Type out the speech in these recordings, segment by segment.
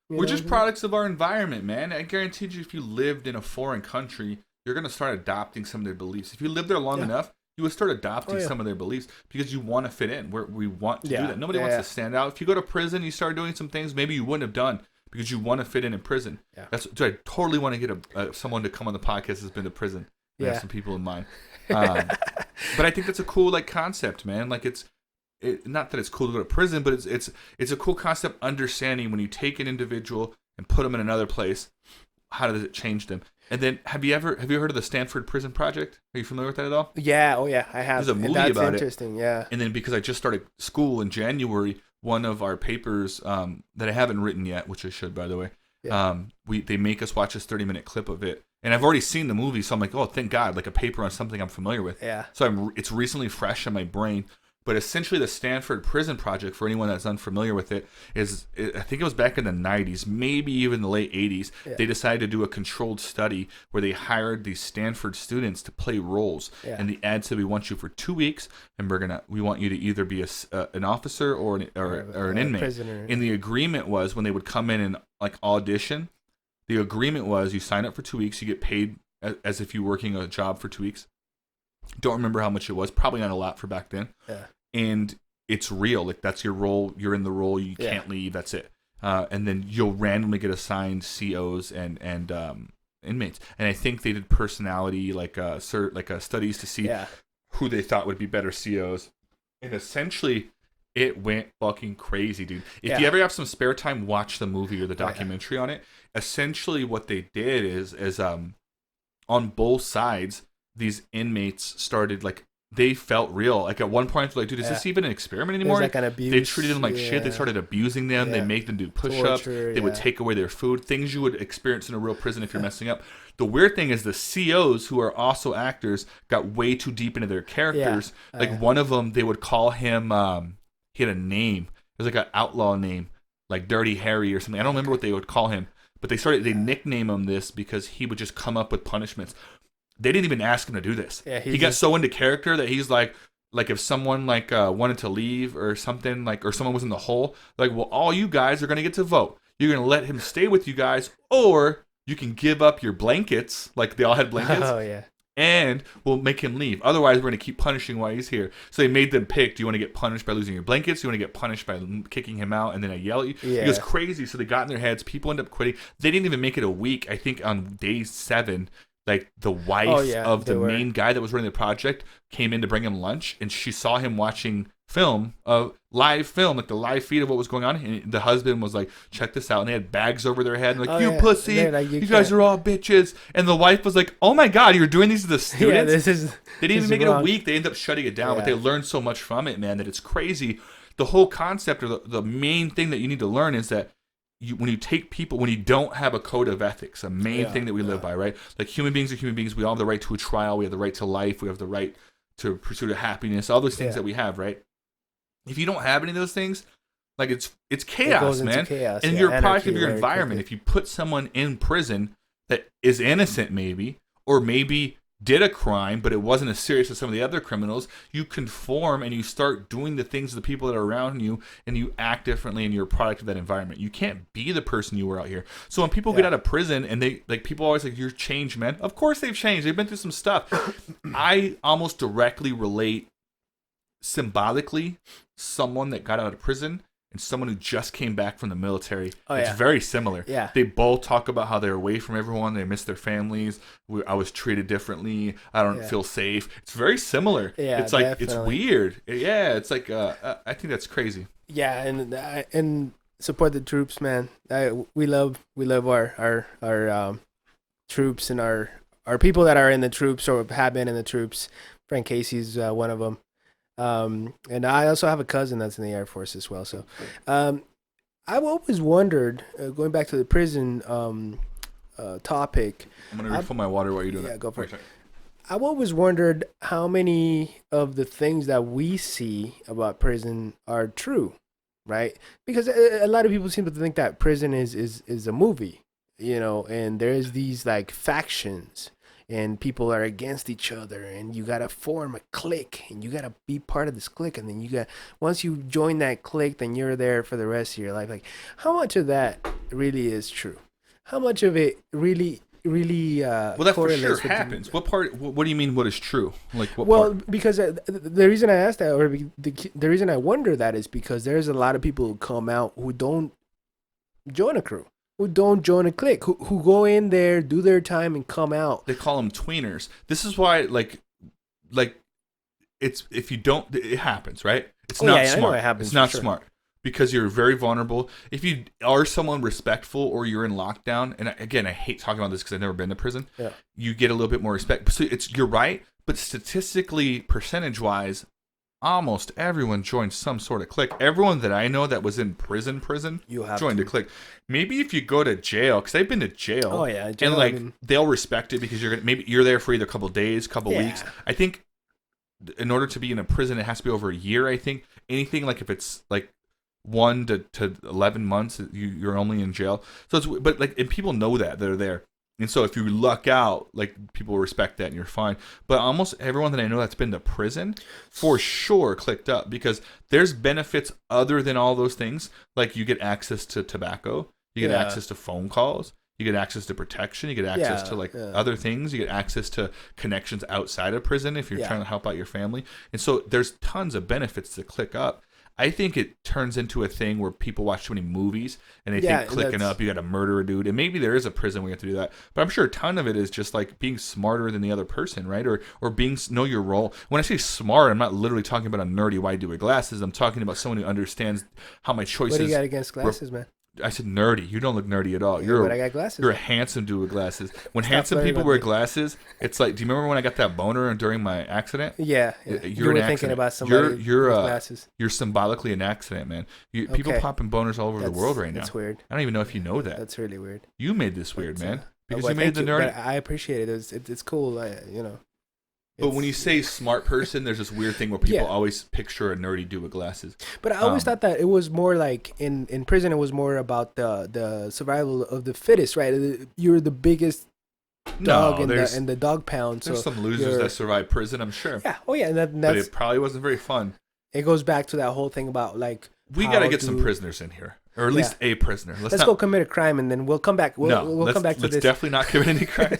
We're just products of our environment, man. I guarantee you, if you lived in a foreign country, you're gonna start adopting some of their beliefs. If you live there long enough, you would start adopting some of their beliefs because you want to fit in. We want to do that. Nobody wants to stand out. If you go to prison, you start doing some things maybe you wouldn't have done because you want to fit in prison. Yeah. I totally want to get someone to come on the podcast that's been to prison. I have some people in mind. But I think that's a cool concept, man. Not that it's cool to go to prison, but it's a cool concept understanding when you take an individual and put them in another place, how does it change them? And then have you heard of the Stanford Prison Project? Are you familiar with that at all? Yeah, I have. There's a movie about it. That's interesting, yeah. And then because I just started school in January, one of our papers that I haven't written yet, which I should, by the way, they make us watch this 30-minute clip of it. And I've already seen the movie, so I'm like, oh, thank God, a paper on something I'm familiar with. Yeah. So it's recently fresh in my brain. But essentially, the Stanford Prison Project, for anyone that's unfamiliar with it, I think it was back in the 90s, maybe even the late 80s. Yeah. They decided to do a controlled study where they hired these Stanford students to play roles. Yeah. And the ad said, we want you for 2 weeks, and we want you to either be an officer or an inmate. Prisoner. And the agreement was when they would come in and audition, the agreement was you sign up for 2 weeks, you get paid as if you're working a job for 2 weeks. Don't remember how much it was. Probably not a lot for back then. Yeah. And it's real. That's your role. You're in the role. You can't leave. That's it. And then you'll randomly get assigned COs and inmates. And I think they did personality studies to see who they thought would be better COs. And essentially, it went fucking crazy, dude. If you ever have some spare time, watch the movie or the documentary on it. Essentially, what they did is on both sides, these inmates started they felt real. At one point, they're like, dude, is this even an experiment anymore? An abuse. They treated them like shit. They started abusing them. They make them do push-ups. They would take away their food. Things you would experience in a real prison if you're messing up. The weird thing is the COs, who are also actors, got way too deep into their characters. One of them, they would call him, he had a name. It was an outlaw name, like Dirty Harry or something. I don't remember what they would call him. But they nickname him this because he would just come up with punishments. They didn't even ask him to do this. Yeah, he got so into character that he's like if someone wanted to leave or something, or someone was in the hole, well, all you guys are going to get to vote. You're going to let him stay with you guys, or you can give up your blankets. They all had blankets. Oh, yeah. And we'll make him leave. Otherwise, we're going to keep punishing while he's here. So they made them pick, do you want to get punished by losing your blankets? Do you want to get punished by kicking him out and then I yell at you? Yeah. It goes crazy. So they got in their heads. People end up quitting. They didn't even make it a week. I think on day 7, the wife of the main guy that was running the project came in to bring him lunch, and she saw him watching live film, the live feed of what was going on. And the husband was like, check this out. And they had bags over their head, and you pussy, you guys are all bitches. And the wife was like, oh my God, you're doing these to the students? They didn't even make it a week. They ended up shutting it down, but they learned so much from it, man, that it's crazy. The whole concept, or the main thing that you need to learn is that when you take people, when you don't have a code of ethics, a main thing that we live by, right? Human beings are human beings. We all have the right to a trial. We have the right to life. We have the right to pursuit of happiness. All those things that we have, right? If you don't have any of those things, it's chaos, man. Chaos, and you're a product of your environment. If you put someone in prison that is innocent, maybe, or maybe did a crime, but it wasn't as serious as some of the other criminals, you conform and you start doing the things to the people that are around you, and you act differently, and you're a product of that environment. You can't be the person you were out here. So when people get out of prison, and they people always you're changed, man. Of course they've changed. They've been through some stuff. I almost directly relate symbolically someone that got out of prison and someone who just came back from the military. It's very similar. Yeah. They both talk about how they're away from everyone. They miss their families. I was treated differently. I don't feel safe. It's very similar. Yeah, it's it's weird. Yeah, it's I think that's crazy. Yeah, and support the troops, man. We love our troops and our people that are in the troops or have been in the troops. Frank Casey's one of them. And I also have a cousin that's in the Air Force as well. So, I've always wondered, going back to the prison topic. I'm going to refill my water while you do that. Yeah, go for it. I've always wondered how many of the things that we see about prison are true, right? Because a lot of people seem to think that prison is a movie, and there's these factions. and people are against each other, and you gotta form a clique, and you gotta be part of this clique, and then once you join that clique, then you're there for the rest of your life. Like, how much of that really is true? How much of it really well, that for sure happens. What part? What do you mean? What is true? Like what? Well, part? because the reason I asked that, or the reason I wonder that, is because there's a lot of people who come out who don't join a crew, who don't join a clique, who go in there, do their time, and come out. They call them tweeners. This is why, like it's, if you don't, it happens, right? It's not smart. I know it happens, it's not smart. Because you're very vulnerable. If you are someone respectful, or you're in lockdown, and again, I hate talking about this because I've never been to prison. Yeah. You get a little bit more respect. So you're right, but statistically, percentage-wise, almost everyone joined some sort of clique. Everyone that I know that was in prison, joined a clique. Maybe if you go to jail, because I've been to jail. Oh yeah, jail, and like they'll respect it because maybe you're there for either a couple days, couple weeks. I think in order to be in a prison, it has to be over a year. I think anything like if it's like 1 to 11 months, you're only in jail. So but like, and people know that they're there, and so if you luck out, like people respect that and you're fine. But almost everyone that I know that's been to prison, for sure, clicked up, because there's benefits other than all those things. Like you get access to tobacco, you get access to phone calls, you get access to protection, you get access to other things, you get access to connections outside of prison if you're trying to help out your family, and so there's tons of benefits to click up. I think it turns into a thing where people watch too many movies and they think clicking up, you got to murder a dude. And maybe there is a prison where you have to do that. But I'm sure a ton of it is just like being smarter than the other person, right? Or know your role. When I say smart, I'm not literally talking about a nerdy white dude with glasses. I'm talking about someone who understands how my choices. What do you got against glasses, man? I said nerdy. You don't look nerdy at all. But I got glasses. You're a handsome dude with glasses. When handsome people wear glasses, it's like, do you remember when I got that boner during my accident? Yeah. You were thinking about somebody with glasses. You're symbolically an accident, man. People popping boners all over the world right now. That's weird. I don't even know if you know that. That's really weird. You made this weird, man. Because you made the nerd. I appreciate it. It's cool. But when you say smart person, there's this weird thing where people always picture a nerdy dude with glasses. But I always thought that it was more like in prison, it was more about the survival of the fittest, right? You're the biggest dog in the dog pound. There's some losers that survive prison, I'm sure. Yeah. Oh yeah, but it probably wasn't very fun. It goes back to that whole thing about like we got to get some prisoners in here, or at least a prisoner. Let's go commit a crime, and then we'll come back. We'll come back to this. Let's definitely not commit any crime.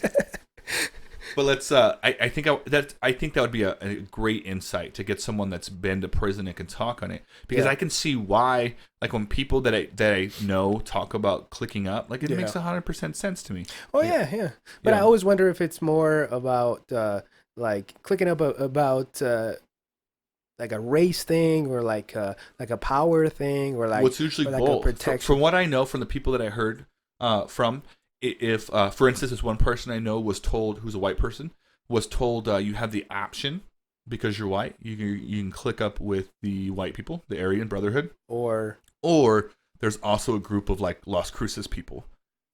But let's. I think that would be a great insight to get someone that's been to prison and can talk on it, because I can see why. Like when people that I know talk about clicking up, like it makes 100% sense to me. Oh yeah. But I always wonder if it's more about like clicking up about like a race thing, or like a power thing, or like what's usually both. Protection. From what I know from the people that I heard from. If, for instance, this one person I know was told, who's a white person, was told you have the option, because you're white, you can click up with the white people, the Aryan Brotherhood, or there's also a group of like Las Cruces people.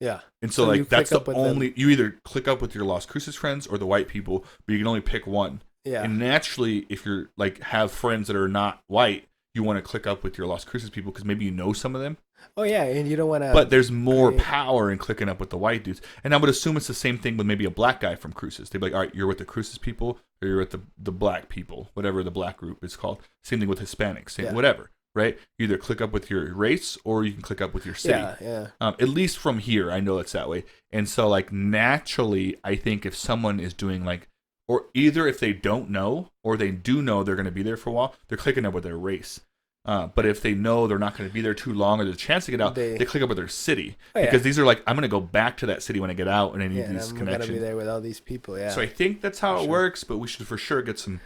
Yeah, and so like that's the only you either click up with your Las Cruces friends or the white people, but you can only pick one. Yeah, and naturally, if you're like have friends that are not white, you want to click up with your Las Cruces people because maybe you know some of them. Oh yeah, and you don't want to. But there's more power in clicking up with the white dudes, and I would assume it's the same thing with maybe a black guy from Cruces. They'd be like, all right, you're with the Cruces people, or you're with the black people, whatever the black group is called. Same thing with Hispanics, whatever, right? You either click up with your race, or you can click up with your city. Yeah. At least from here, I know it's that way, and so like naturally, I think if someone is doing like, or either if they don't know or they do know they're going to be there for a while, they're clicking up with their race. But if they know they're not going to be there too long, or there's a chance to get out, they click up with their city. Because these are like, I'm going to go back to that city when I get out, and I need these connections. I'm going to be there with all these people, So I think that's how it works, but we should for sure get some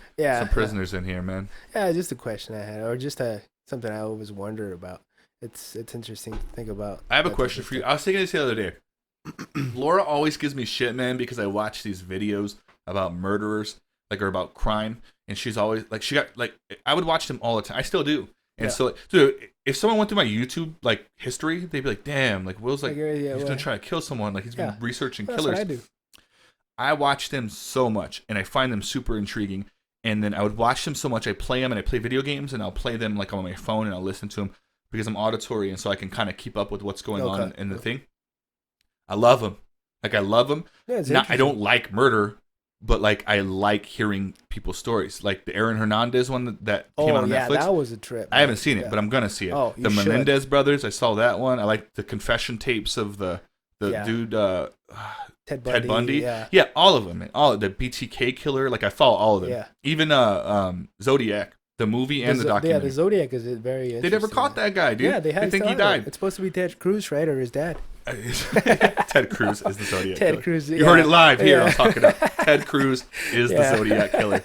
prisoners in here, man. Yeah, just a question I had, or just something I always wonder about. It's interesting to think about. I have a question for you. I was thinking this the other day. Laura always gives me shit, man, because I watch these videos about murderers, like, or about crime, and she's always, like, I would watch them all the time. I still do. And so, dude, if someone went through my YouTube like history, they'd be like, "Damn, like Will's like he's gonna try to kill someone. Like he's been researching killers." That's what I do. I watch them so much, and I find them super intriguing. And then I would watch them so much, I play them, and I play video games, and I'll play them like on my phone, and I'll listen to them because I'm auditory, and so I can kind of keep up with what's going on in the thing. I love them. Like I love them. Yeah, it's I don't like murder, but like I like hearing people's stories. Like the Aaron Hernandez one that came out on Netflix. That was a trip. I haven't seen it, but I'm gonna see it. Oh, the Menendez brothers, I saw that one. I like the confession tapes of the dude Ted Bundy. Yeah, all of them. All the BTK killer. Like I follow all of them. Yeah. Even Zodiac, the movie and the documentary. Yeah, the Zodiac is very interesting. They never caught that guy, dude. Yeah, they think he died. It's supposed to be Ted Cruz, right, or his dad. Ted Cruz is the Zodiac killer. Cruz. You heard it live here on Talk It Up. Ted Cruz is the Zodiac killer.